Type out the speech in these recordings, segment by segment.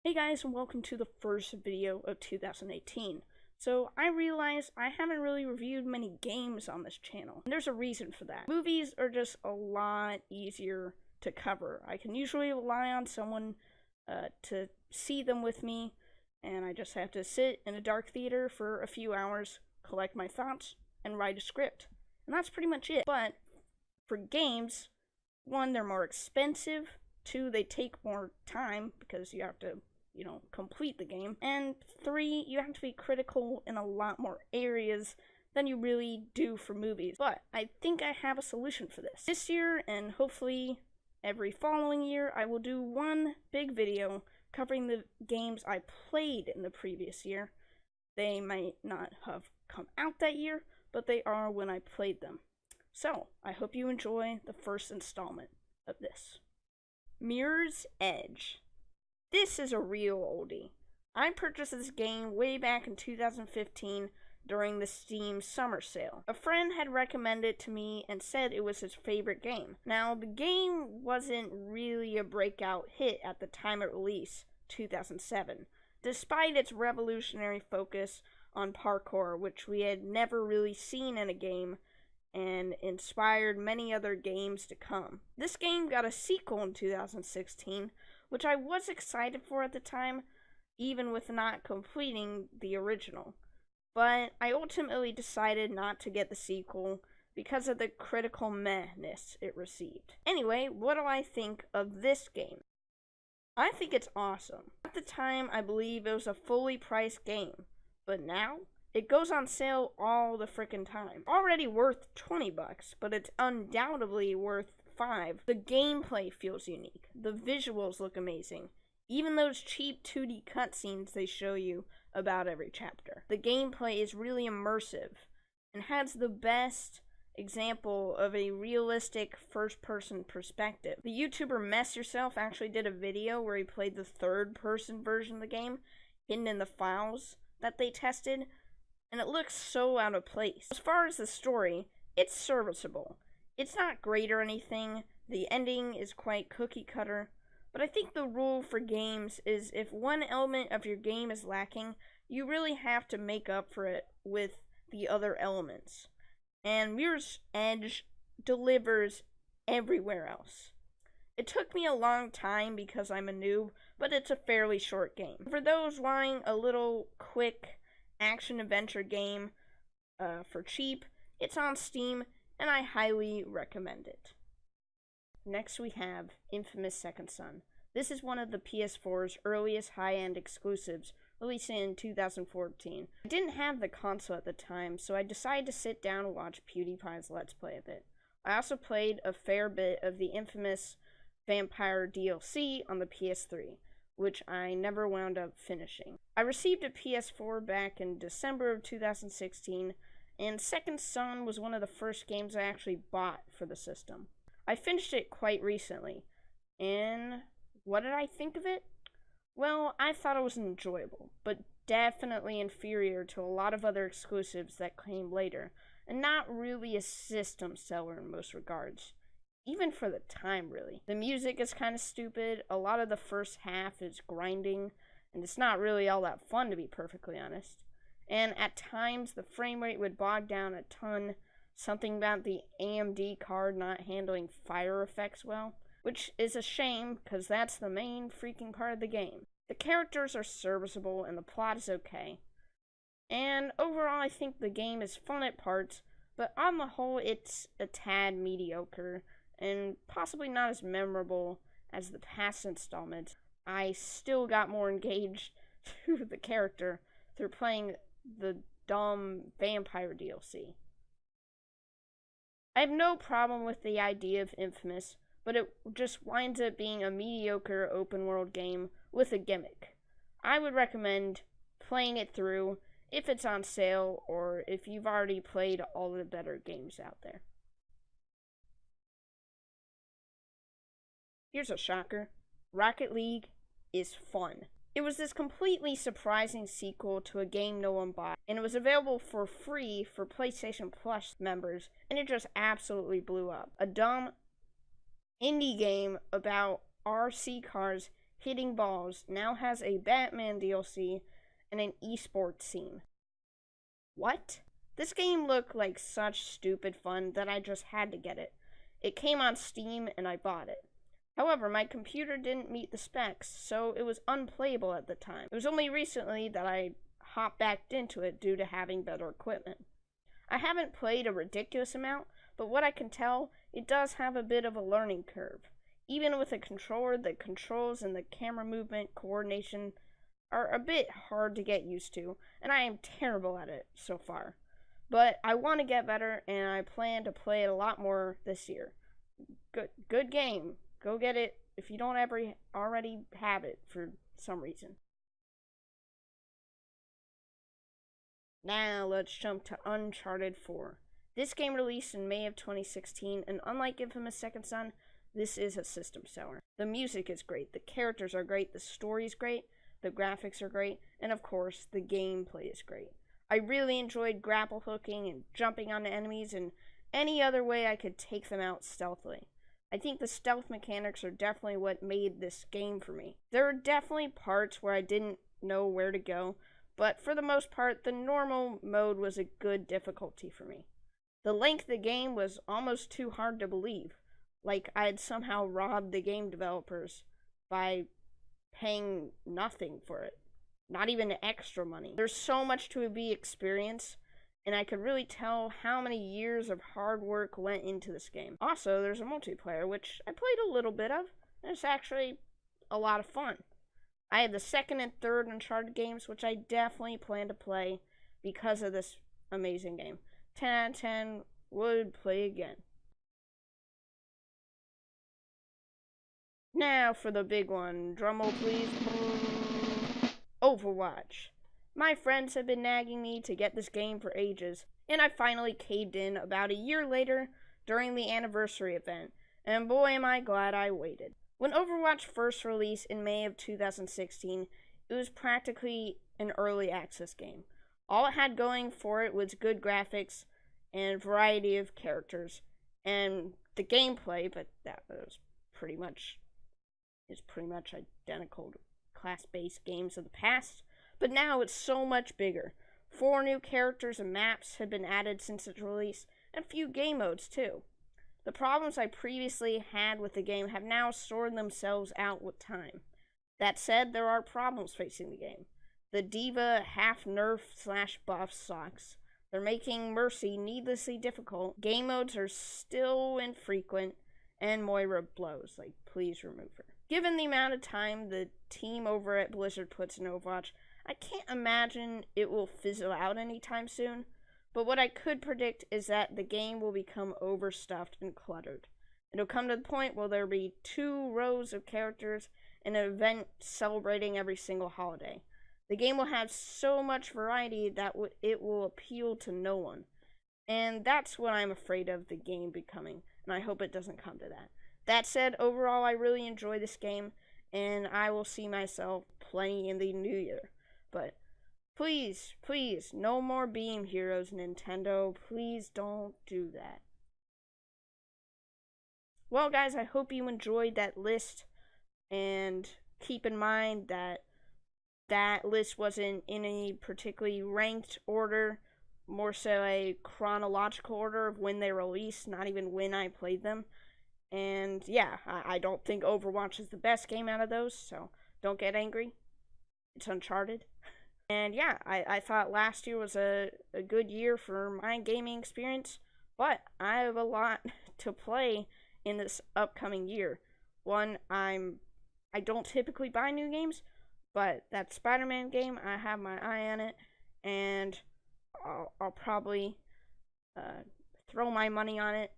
Hey guys, and welcome to the first video of 2018. So I realize I haven't really reviewed many games on this channel, and there's a reason for that. Movies are just a lot easier to cover. I can usually rely on someone to see them with me, and I just have to sit in a dark theater for a few hours, collect my thoughts, and write a script. And that's pretty much it. But for games, one, they're more expensive. Two, they take more time because you have to complete the game. And three, you have to be critical in a lot more areas than you really do for movies. But I think I have a solution for this. This year, and hopefully every following year, I will do one big video covering the games I played in the previous year. They might not have come out that year, but they are when I played them. So, I hope you enjoy the first installment of this. Mirror's Edge. This is a real oldie. I purchased this game way back in 2015 during the Steam summer sale. A friend had recommended it to me and said it was his favorite game. Now, the game wasn't really a breakout hit at the time it released, 2007, despite its revolutionary focus on parkour, which we had never really seen in a game and inspired many other games to come. This game got a sequel in 2016, which I was excited for at the time, even with not completing the original. But I ultimately decided not to get the sequel because of the critical mehness it received. Anyway, what do I think of this game? I think it's awesome. At the time, I believe it was a fully priced game, but now it goes on sale all the frickin' time. Already worth $20, but it's undoubtedly worth $5. The gameplay feels unique. The visuals look amazing. Even those cheap 2D cutscenes they show you about every chapter. The gameplay is really immersive and has the best example of a realistic first-person perspective. The YouTuber Mess Yourself actually did a video where he played the third-person version of the game, hidden in the files that they tested, and it looks so out of place. As far as the story, it's serviceable. It's not great or anything, the ending is quite cookie cutter, but I think the rule for games is if one element of your game is lacking, you really have to make up for it with the other elements. And Mirror's Edge delivers everywhere else. It took me a long time because I'm a noob, but it's a fairly short game. For those wanting a little quick action-adventure game for cheap, it's on Steam, and I highly recommend it. Next we have Infamous Second Son. This is one of the PS4's earliest high-end exclusives, released in 2014. I didn't have the console at the time, so I decided to sit down and watch PewDiePie's Let's Play of it. I also played a fair bit of the infamous Vampire DLC on the PS3, which I never wound up finishing. I received a PS4 back in December of 2016, and Second Son was one of the first games I actually bought for the system. I finished it quite recently, and what did I think of it? Well, I thought it was enjoyable, but definitely inferior to a lot of other exclusives that came later, and not really a system seller in most regards. Even for the time, really. The music is kind of stupid, a lot of the first half is grinding, and it's not really all that fun, to be perfectly honest. And at times, the frame rate would bog down a ton, something about the AMD card not handling fire effects well, which is a shame, because that's the main freaking part of the game. The characters are serviceable, and the plot is okay. And overall, I think the game is fun at parts, but on the whole, it's a tad mediocre, and possibly not as memorable as the past installments. I still got more engaged through the character through playing the dumb Vampire DLC. I have no problem with the idea of Infamous, but it just winds up being a mediocre open world game with a gimmick. I would recommend playing it through if it's on sale or if you've already played all the better games out there. Here's a shocker. Rocket League is fun. It was this completely surprising sequel to a game no one bought, and it was available for free for PlayStation Plus members, and it just absolutely blew up. A dumb indie game about RC cars Hitting Balls now has a Batman DLC and an esports scene. What? This game looked like such stupid fun that I just had to get it. It came on Steam and I bought it. However, my computer didn't meet the specs, so it was unplayable at the time. It was only recently that I hopped back into it due to having better equipment. I haven't played a ridiculous amount, but what I can tell, it does have a bit of a learning curve. Even with a controller, the controls and the camera movement coordination are a bit hard to get used to, and I am terrible at it so far. But I want to get better, and I plan to play it a lot more this year. Good game. Go get it if you don't already have it for some reason. Now let's jump to Uncharted 4. This game released in May of 2016, and unlike Infamous Second Son, this is a system seller. The music is great, the characters are great, the story is great, the graphics are great, and of course, the gameplay is great. I really enjoyed grapple hooking and jumping onto enemies and any other way I could take them out stealthily. I think the stealth mechanics are definitely what made this game for me. There are definitely parts where I didn't know where to go, but for the most part, the normal mode was a good difficulty for me. The length of the game was almost too hard to believe, like I had somehow robbed the game developers by paying nothing for it. Not even extra money. There's so much to be experienced, and I could really tell how many years of hard work went into this game. Also, there's a multiplayer, which I played a little bit of, and it's actually a lot of fun. I have the second and third Uncharted games, which I definitely plan to play because of this amazing game. 10 out of 10, would play again. Now for the big one. Drumroll please. Overwatch. My friends have been nagging me to get this game for ages, and I finally caved in about a year later during the anniversary event, and boy am I glad I waited. When Overwatch first released in May of 2016, it was practically an early access game. All it had going for it was good graphics and variety of characters, and the gameplay, but that was pretty much identical to class-based games of the past, but now it's so much bigger. 4 new characters and maps have been added since its release, and a few game modes too. The problems I previously had with the game have now sorted themselves out with time. That said, there are problems facing the game. The D.Va half-nerf/buff sucks. They're making Mercy needlessly difficult. Game modes are still infrequent, and Moira blows. Like, please remove her. Given the amount of time the team over at Blizzard puts in Overwatch, I can't imagine it will fizzle out anytime soon. But what I could predict is that the game will become overstuffed and cluttered. It'll come to the point where there'll be 2 rows of characters and an event celebrating every single holiday. The game will have so much variety that it will appeal to no one. And that's what I'm afraid of the game becoming, and I hope it doesn't come to that. That said, overall I really enjoy this game, and I will see myself playing in the new year. But please, please, no more Beam Heroes, Nintendo. Please don't do that. Well, guys, I hope you enjoyed that list, and keep in mind that that list wasn't in any particularly ranked order, more so a chronological order of when they released, not even when I played them. And yeah, I don't think Overwatch is the best game out of those, so don't get angry. It's Uncharted. And yeah, I thought last year was a good year for my gaming experience, but I have a lot to play in this upcoming year. One, I don't typically buy new games, but that Spider-Man game, I have my eye on it, and I'll probably throw my money on it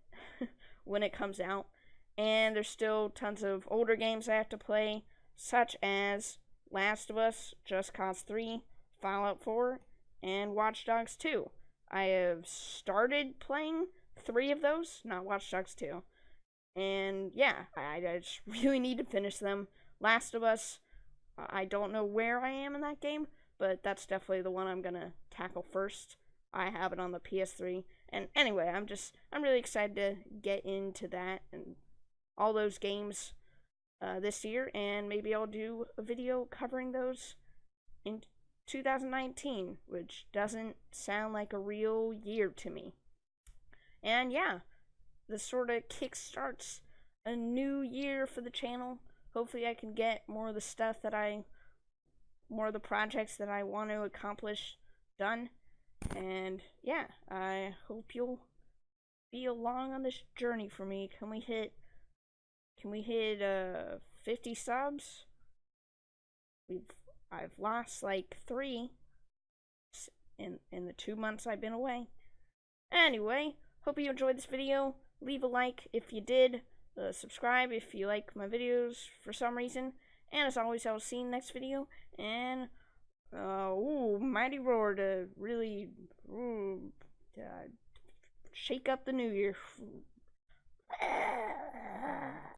when it comes out. And there's still tons of older games I have to play, such as Last of Us, Just Cause 3, Fallout 4, and Watch Dogs 2. I have started playing 3 of those, not Watch Dogs 2. And yeah, I just really need to finish them. Last of Us, I don't know where I am in that game, but that's definitely the one I'm gonna tackle first. I have it on the PS3. And anyway, I'm really excited to get into that and all those games. this year, and maybe I'll do a video covering those in 2019, which doesn't sound like a real year to me. And yeah, this sort of kickstarts a new year for the channel. Hopefully I can get more of the projects that I want to accomplish done. And yeah, I hope you'll be along on this journey for me. Can we hit 50 subs? I've lost like 3 in the 2 months I've been away. Anyway, hope you enjoyed this video. Leave a like if you did. Subscribe if you like my videos for some reason. And as always, I will see you in the next video. And mighty roar to really shake up the new year.